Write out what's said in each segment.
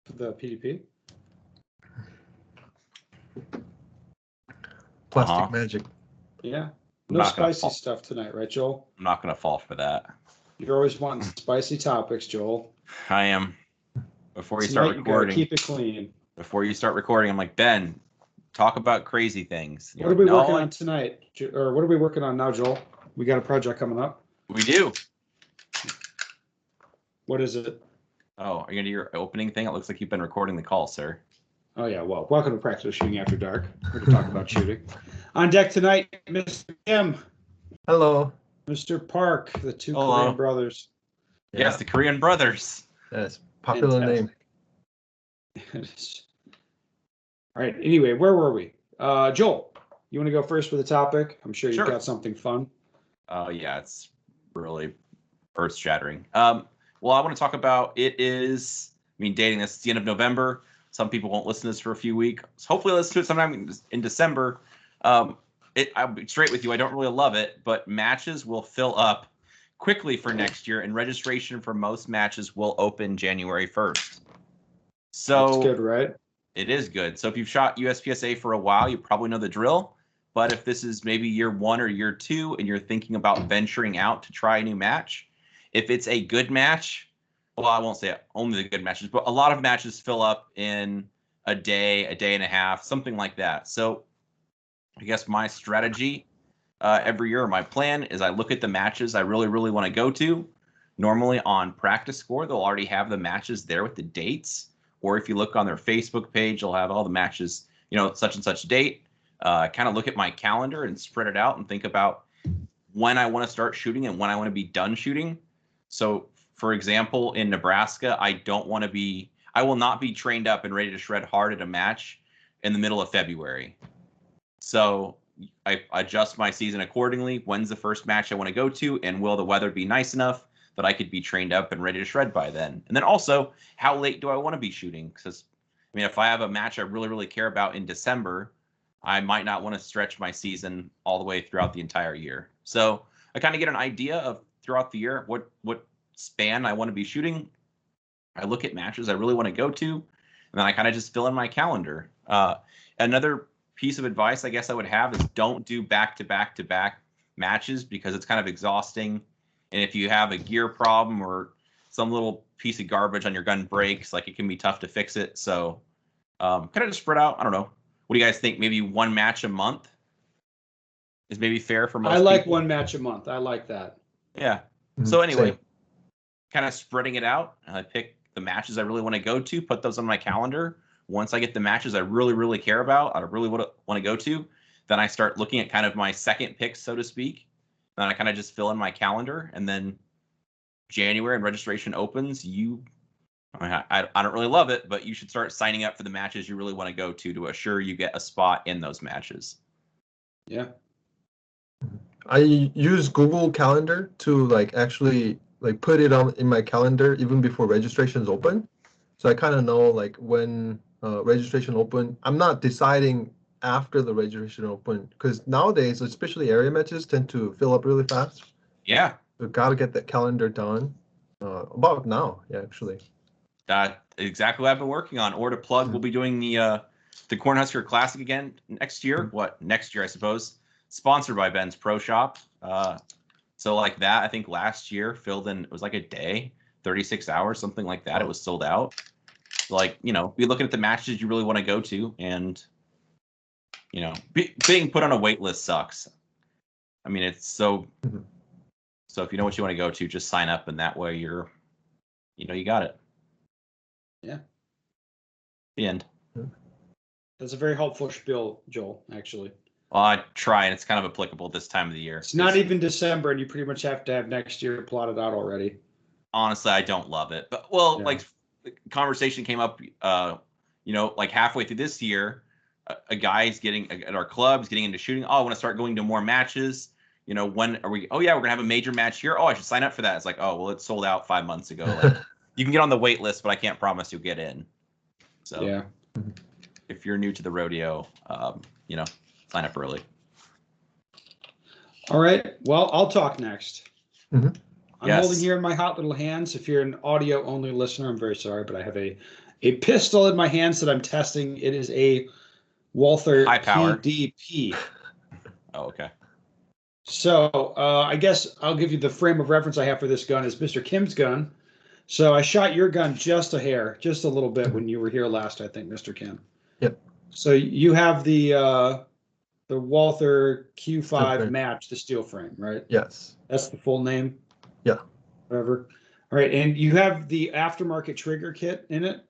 for the PDP? Plastic magic. Yeah. No spicy stuff tonight, right, Joel? I'm not going to fall for that. You're always wanting spicy topics, Joel. I am. Before you Tonight, start recording, keep it clean. Before you start recording, I'm like, Ben, talk about crazy things. What are we working on tonight? Or what are we working on now, Joel? We got a project coming up. We do. What is it? Oh, are you going to do your opening thing? It looks like you've been recording the call, sir. Oh, yeah. Well, welcome to Practical Shooting After Dark. We're going to talk about shooting. On deck tonight, Mr. Kim. Hello. Mr. Park, the two Hello. Korean brothers. Yes, the Korean brothers. Yes, popular name. All right. Anyway, where were we? Joel, you want to go first with the topic? I'm sure you've got something fun. Yeah, it's really earth-shattering. Well, I want to talk about dating this. It's the end of November. Some people won't listen to this for a few weeks. Hopefully, listen to it sometime in December. I'll be straight with you. I don't really love it, but matches will fill up quickly for next year, and registration for most matches will open January 1st. So that's good, right? It is good. So if you've shot USPSA for a while, you probably know the drill. But if this is maybe year 1 or year 2 and you're thinking about venturing out to try a new match, if it's a good match, well, I won't say only the good matches, but a lot of matches fill up in a day and a half, something like that. So I guess my strategy every year, or my plan, is I look at the matches I really, really want to go to. Normally on Practice Score, they'll already have the matches there with the dates. Or if you look on their Facebook page, they'll have all the matches, such and such date. Kind of look at my calendar and spread it out and think about when I want to start shooting and when I want to be done shooting. So, for example, in Nebraska, I will not be trained up and ready to shred hard at a match in the middle of February. So I adjust my season accordingly. When's the first match I want to go to, and will the weather be nice enough that I could be trained up and ready to shred by then? And then also, how late do I want to be shooting? Because, if I have a match I really, really care about in December, I might not want to stretch my season all the way throughout the entire year. So I kind of get an idea of throughout the year what span I want to be shooting. I look at matches I really want to go to, and then I kind of just fill in my calendar. Another piece of advice I guess I would have is don't do back-to-back-to-back matches, because it's kind of exhausting. And if you have a gear problem or some little piece of garbage on your gun breaks, it can be tough to fix it. So kind of just spread out. I don't know. What do you guys think? Maybe one match a month is maybe fair for most people? I like one match a month. I like that. Yeah. So anyway, kind of spreading it out. I pick the matches I really want to go to, put those on my calendar. Once I get the matches I really, really care about, I really want to go to, then I start looking at kind of my second pick, so to speak. Then I kind of just fill in my calendar, and then January and registration opens. I don't really love it, but you should start signing up for the matches you really want to go to assure you get a spot in those matches. Yeah. I use Google Calendar to actually put it on in my calendar even before registration's open. So I kind of know when registration open. I'm not deciding after the registration open, because nowadays, especially area matches, tend to fill up really fast. Yeah. So got to get that calendar done about now. Yeah, actually. That's exactly what I've been working on. Or to plug, we'll be doing the Cornhusker Classic again next year. Next year, I suppose. Sponsored by Ben's Pro Shop. So like that, I think last year filled in, it was like a day, 36 hours, something like that. It was sold out. Be looking at the matches you really want to go to, and being put on a wait list sucks. It's so. So if you know what you want to go to, just sign up, and that way you got it. Yeah. The end. That's a very helpful spiel, Joel, actually. Well, I try, and it's kind of applicable this time of the year. It's not even December, and you pretty much have to have next year plotted out already. Honestly, I don't love it. But, the conversation came up, halfway through this year, a guy's at our club, is getting into shooting. Oh, I want to start going to more matches. When are we? Oh, yeah, we're going to have a major match here. Oh, I should sign up for that. It's like, oh, well, it sold out 5 months ago. You can get on the wait list, but I can't promise you'll get in. So yeah. If you're new to the rodeo, sign up early. All right. Well, I'll talk next. Mm-hmm. I'm holding here in my hot little hands. If you're an audio-only listener, I'm very sorry, but I have a a pistol in my hands that I'm testing. It is a Walther High power. PDP. Oh, okay. So I guess I'll give you the frame of reference I have for this gun is Mr. Kim's gun. So I shot your gun just a hair, just a little bit when you were here last, I think, Mr. Kim. Yep. So you have the Walther Q5 match, the steel frame, right? Yes. That's the full name? Yeah. Whatever. All right, and you have the aftermarket trigger kit in it?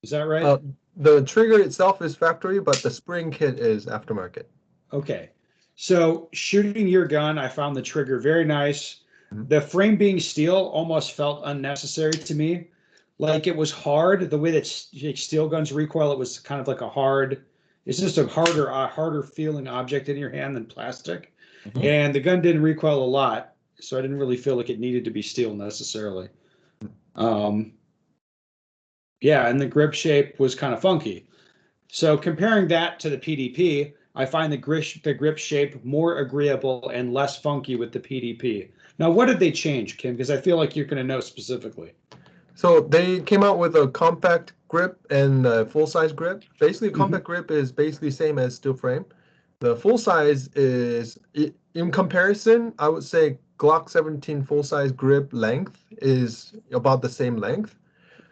Is that right? The trigger itself is factory, but the spring kit is aftermarket. Okay. So shooting your gun, I found the trigger very nice. Mhm. The frame being steel almost felt unnecessary to me. Like it was hard. The way that steel guns recoil, it was kind of like it's just a harder feeling object in your hand than plastic. Mhm. And the gun didn't recoil a lot, so I didn't really feel like it needed to be steel necessarily. Yeah, and the grip shape was kind of funky. So comparing that to the PDP, I find the grip shape more agreeable and less funky with the PDP. Now, what did they change, Kim? Because I feel like you're going to know specifically. So they came out with a compact grip and a full-size grip. Basically, compact grip is basically same as steel frame. The full size is, in comparison, I would say Glock 17 full-size grip length is about the same length.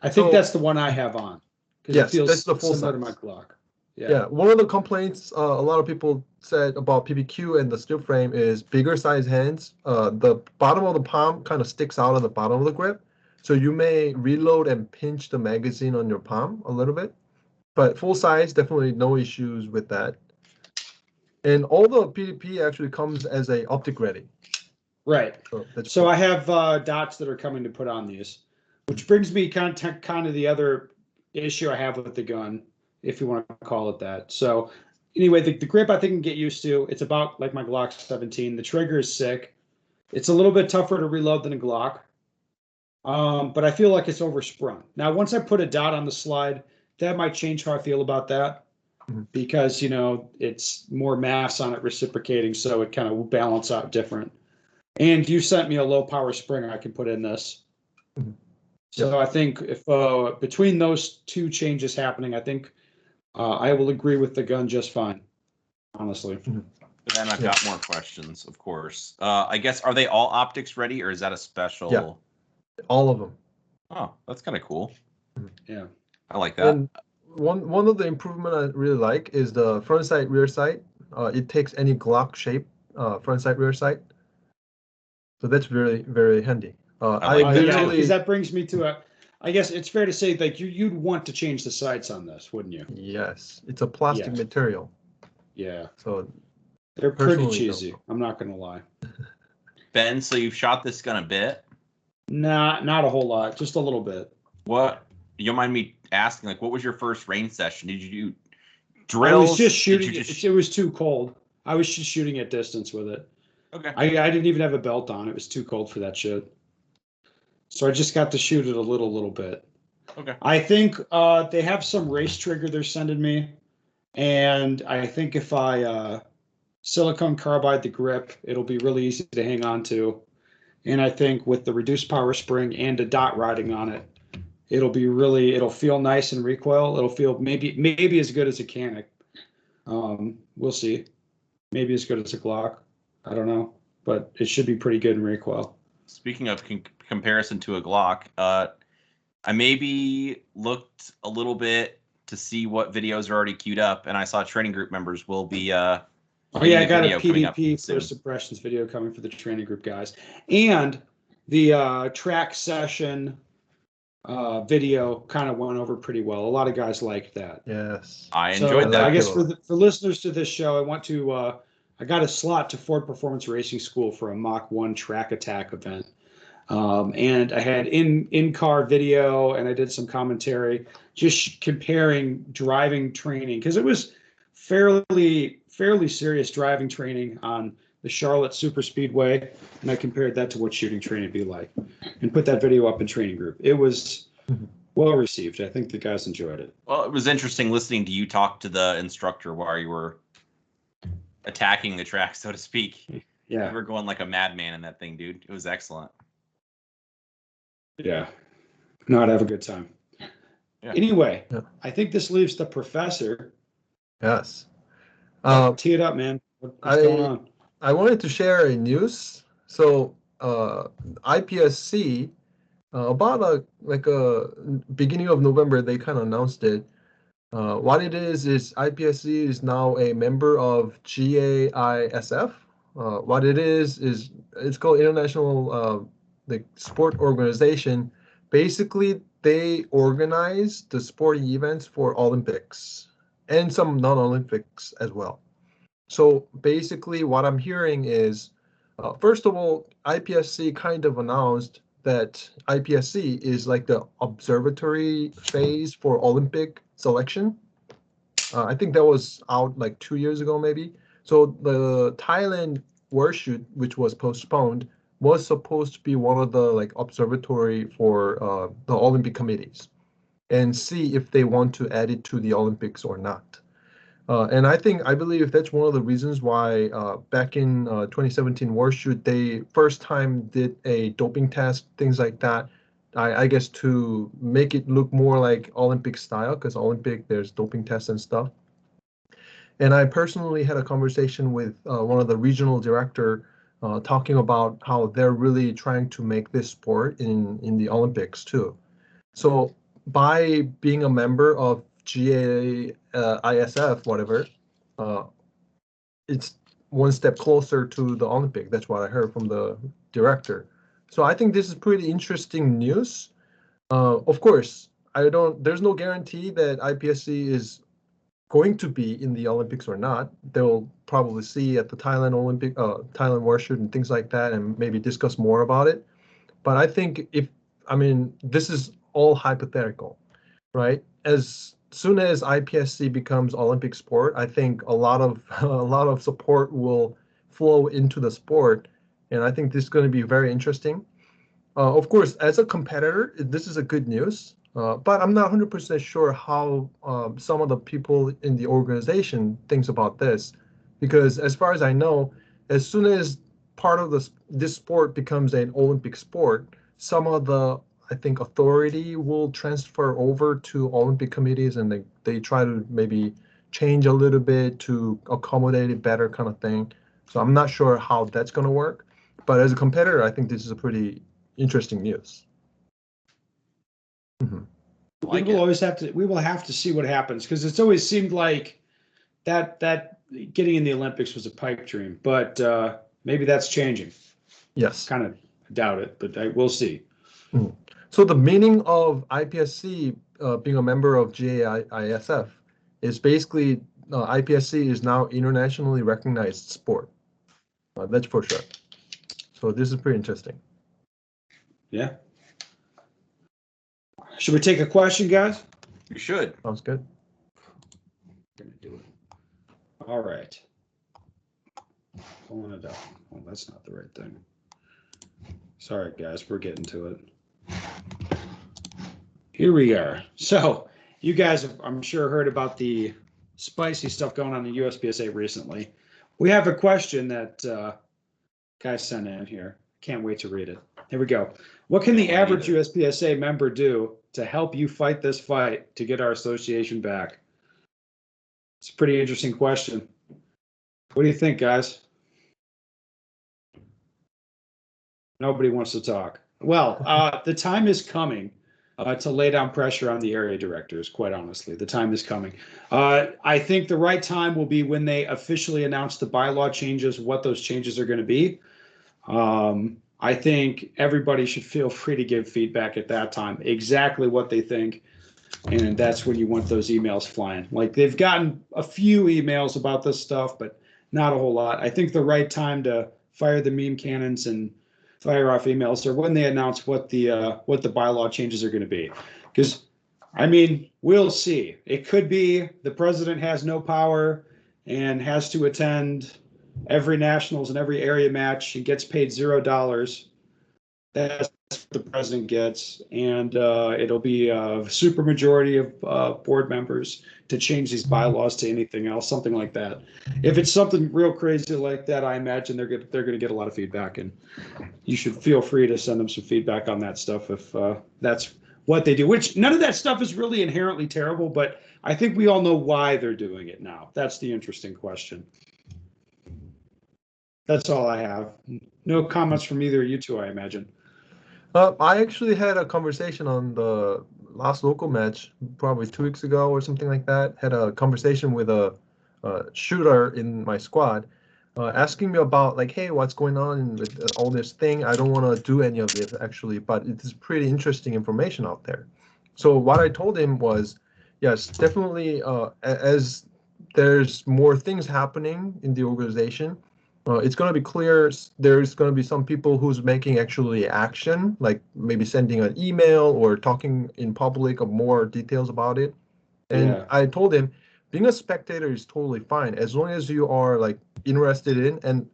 I think that's the one I have on. Yes, it feels that's the full similar size. to my Glock. Yeah, one of the complaints a lot of people said about PPQ and the steel frame is bigger size hands. The bottom of the palm kind of sticks out of the bottom of the grip. So you may reload and pinch the magazine on your palm a little bit. But full size, definitely no issues with that. And all the PDP actually comes as a optic ready. Right. So cool. I have dots that are coming to put on these, which brings me kind of the other issue I have with the gun, if you want to call it that. So anyway, the grip I think I can get used to. It's about like my Glock 17. The trigger is sick. It's a little bit tougher to reload than a Glock, but I feel like it's oversprung. Now, once I put a dot on the slide, that might change how I feel about that. Because it's more mass on it reciprocating, so it kind of balance out different. And you sent me a low power spring I can put in this. So I think if between those two changes happening, I think I will agree with the gun just fine, honestly. Then I've got more questions, of course. I guess, are they all optics ready, or is that a special? Yeah, all of them. Oh, that's kind of cool. Yeah, I like that. And one of the improvement I really like is the front sight, rear sight. It takes any Glock shape, front sight, rear sight. So that's very, very handy. Because that brings me to I guess it's fair to say like you'd want to change the sights on this, wouldn't you? Yes, it's a plastic material. Yeah. So they're pretty cheesy. I'm not gonna lie. Ben, so you've shot this gun a bit? Nah, not a whole lot, just a little bit. What? You don't mind me asking? Like, what was your first range session? Did you do drills? I was just shooting. It was too cold. I was just shooting at distance with it. Okay. I didn't even have a belt on. It was too cold for that shit. So I just got to shoot it a little bit. Okay. I think they have some race trigger they're sending me, and I think if I silicone carbide the grip, it'll be really easy to hang on to. And I think with the reduced power spring and a dot riding on it, it'll feel nice and recoil. It'll feel maybe as good as a Canic. We'll see. Maybe as good as a Glock. I don't know, but it should be pretty good in recoil. Speaking of comparison to a Glock, I maybe looked a little bit to see what videos are already queued up, and I saw training group members will be. I got a PDP first impressions video coming for the training group guys, and the track session video kind of went over pretty well. A lot of guys liked that. Yes, I enjoyed that. I guess for listeners to this show, I want to. I got a slot to Ford Performance Racing School for a Mach 1 track attack event. And I had in-car video, and I did some commentary just comparing driving training, because it was fairly serious driving training on the Charlotte Super Speedway, and I compared that to what shooting training would be like, and put that video up in training group. It was well received. I think the guys enjoyed it. Well, it was interesting listening to you talk to the instructor while you were attacking the track, so to speak. Yeah, you were going like a madman in that thing, dude. It was excellent. Yeah, no, I'd have a good time. Yeah. Anyway, Yeah. I think this leaves the professor. Yes. Tee it up, man. What's going on? I wanted to share a news. So IPSC about a beginning of November they kind of announced it. What it is IPSC is now a member of GAISF. What it is it's called International the Sport Organization. Basically, they organize the sporting events for Olympics and some non-Olympics as well. So basically, what I'm hearing is, first of all, IPSC kind of announced that IPSC is like the observatory phase for Olympic selection. I think that was out like 2 years ago, maybe. So the Thailand World Shoot, which was postponed, was supposed to be one of the like observatory for the Olympic committees and see if they want to add it to the Olympics or not. And I believe that's one of the reasons why back in 2017 World Shoot, they first time did a doping test, things like that. I guess to make it look more like Olympic style, because Olympic there's doping tests and stuff. And I personally had a conversation with one of the regional director talking about how they're really trying to make this sport in the Olympics too. So by being a member of GAISF, whatever, it's one step closer to the Olympic. That's what I heard from the director. So I think this is pretty interesting news. Of course, there's no guarantee that IPSC is going to be in the Olympics or not. They'll probably see at the Thailand World Shoot and things like that, and maybe discuss more about it. But I think this is all hypothetical, right? As soon as IPSC becomes Olympic sport, I think a lot of support will flow into the sport, and I think this is going to be very interesting. Of course, as a competitor, this is a good news, but I'm not 100% sure how some of the people in the organization thinks about this, because as far as I know, as soon as part of this sport becomes an Olympic sport, some of the I think authority will transfer over to Olympic committees, and they try to maybe change a little bit to accommodate it better, kind of thing. So I'm not sure how that's going to work, but as a competitor, I think this is a pretty interesting news. Mm-hmm. Like we will have to see what happens, because it's always seemed like that getting in the Olympics was a pipe dream, but maybe that's changing. Yes. Kind of doubt it, but we'll see. Mm-hmm. So the meaning of IPSC being a member of GAISF is basically IPSC is now internationally recognized sport. That's for sure. So this is pretty interesting. Yeah. Should we take a question, guys? You should. Sounds good. Gonna do it. All right. Pulling it up. Oh, that's not the right thing. Sorry, guys. We're getting to it. Here we are. So you guys have, I'm sure, heard about the spicy stuff going on in the USPSA recently. We have a question that guys sent in here. Can't wait to read it. Here we go. What can the average USPSA member do to help you fight this fight to get our association back? It's a pretty interesting question. What do you think, guys? Nobody wants to talk. Well, the time is coming to lay down pressure on the area directors, quite honestly. The time is coming. I think the right time will be when they officially announce the bylaw changes, what those changes are going to be. I think everybody should feel free to give feedback at that time, exactly what they think. And that's when you want those emails flying. Like, they've gotten a few emails about this stuff, but not a whole lot. I think the right time to fire the meme cannons and fire off emails are when they announce what the bylaw changes are going to be. Because, I mean, we'll see. It could be the president has no power and has to attend every nationals and every area match and gets paid $0. That's what the president gets, and it'll be a super majority of board members to change these bylaws to anything else, something like that. If it's something real crazy like that, I imagine they're going to get a lot of feedback, and you should feel free to send them some feedback on that stuff if that's what they do, which none of that stuff is really inherently terrible, but I think we all know why they're doing it now. That's the interesting question. That's all I have. No comments from either of you two, I imagine. I actually had a conversation on the last local match, probably 2 weeks ago or something like that. Had a conversation with a shooter in my squad, asking me about like, hey, what's going on with all this thing? I don't want to do any of it actually, but it is pretty interesting information out there. So what I told him was, yes, definitely, as there's more things happening in the organization, it's going to be clear there's going to be some people who's making actually action, like maybe sending an email or talking in public of more details about it. And Yeah. I told him, being a spectator is totally fine as long as you are like interested in, and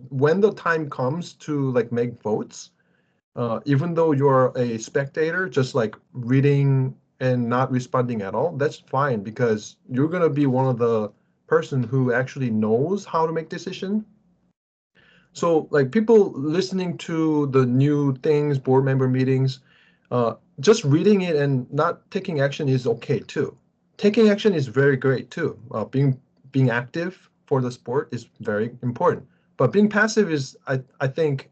when the time comes to like make votes, even though you're a spectator, just like reading and not responding at all, that's fine, because you're going to be one of the person who actually knows how to make decision. So like people listening to the new things, board member meetings, just reading it and not taking action is okay too. Taking action is very great too. Being active for the sport is very important. But being passive is, I think,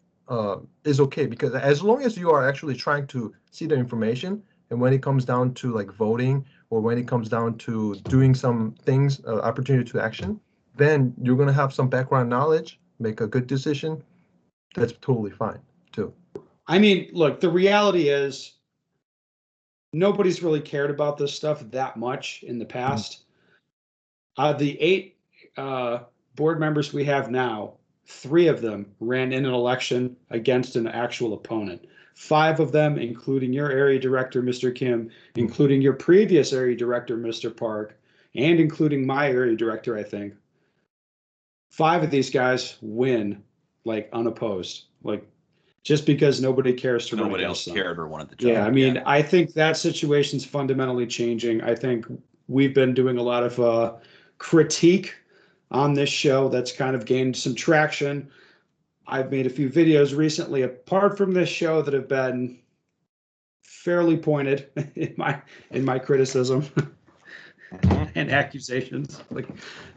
is okay, because as long as you are actually trying to see the information, and when it comes down to like voting, or when it comes down to doing some things, opportunity to action, then you're gonna have some background knowledge, make a good decision. That's totally fine too. I mean, look, the reality is nobody's really cared about this stuff that much in the past. The 8 board members we have now, 3 of them ran in an election against an actual opponent. 5 of them, including your area director, Mr. Kim, including your previous area director, Mr. Park, and including my area director, I think. 5 of these guys win like unopposed, like just because nobody cares to run Nobody against else them. cared or wanted the job. Yeah, I mean, I think that situation's fundamentally changing. I think we've been doing a lot of critique on this show that's kind of gained some traction. I've made a few videos recently apart from this show that have been fairly pointed in my criticism and accusations. Like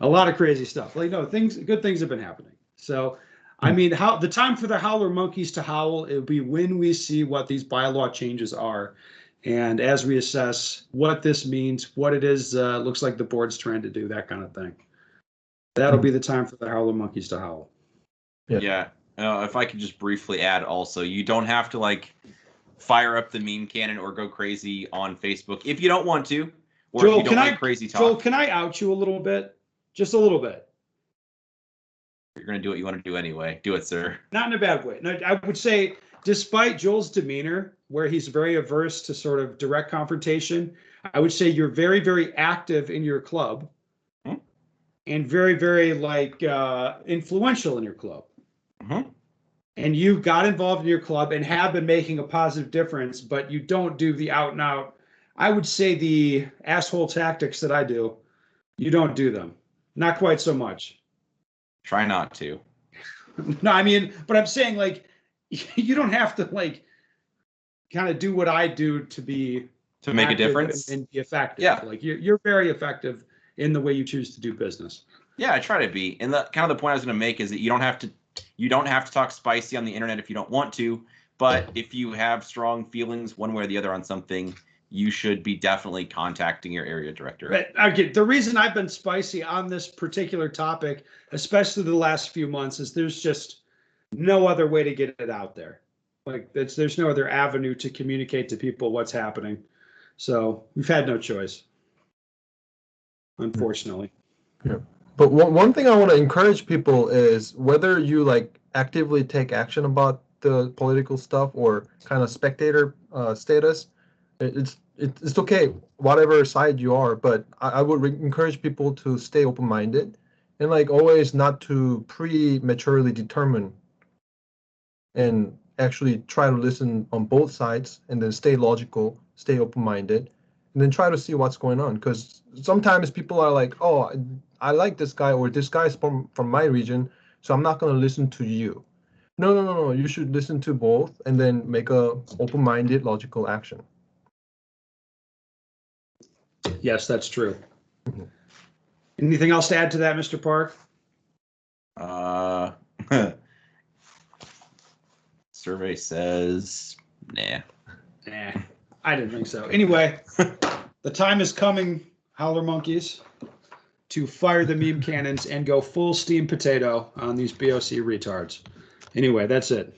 a lot of crazy stuff. Like no, good things have been happening. So I mean, the time for the howler monkeys to howl, it'll be when we see what these bylaw changes are. And as we assess what this means, what it is, looks like the board's trying to do, that kind of thing. That'll be the time for the howler monkeys to howl. Yeah. If I could just briefly add also, you don't have to like fire up the meme cannon or go crazy on Facebook if you don't want to, or Joel, if you don't like crazy talk. Joel, can I out you a little bit? Just a little bit. You're going to do what you want to do anyway. Do it, sir. Not in a bad way. No, I would say, despite Joel's demeanor, where he's very averse to sort of direct confrontation, I would say you're very, very active in your club, and very, very like influential in your club. And you've got involved in your club and have been making a positive difference, but you don't do the out and out. I would say the asshole tactics that I do, you don't do them. Not quite so much. Try not to. No, I mean, but I'm saying like, you don't have to like kind of do what I do to make a difference and be effective. Yeah. Like you're very effective in the way you choose to do business. Yeah, I try to be. And the kind of the point I was going to make is that you don't have to talk spicy on the internet if you don't want to, but if you have strong feelings one way or the other on something, you should be definitely contacting your area director. Right. Okay. The reason I've been spicy on this particular topic, especially the last few months, is there's just no other way to get it out there. Like there's no other avenue to communicate to people what's happening. So we've had no choice, unfortunately. Yeah. But one thing I want to encourage people is, whether you like actively take action about the political stuff or kind of spectator status, it's okay, whatever side you are. But I would encourage people to stay open-minded, and like always not to prematurely determine, and actually try to listen on both sides, and then stay logical, stay open-minded, and then try to see what's going on. Because sometimes people are like, oh, I like this guy, or this guy's from my region, so I'm not going to listen to you. No. You should listen to both and then make a open-minded, logical action. Yes, that's true. Mhm. Anything else to add to that, Mr. Park? Survey says, nah. Nah, I didn't think so. Anyway, the time is coming, Howler Monkeys, to fire the meme cannons and go full steam potato on these BOC retards. Anyway, that's it.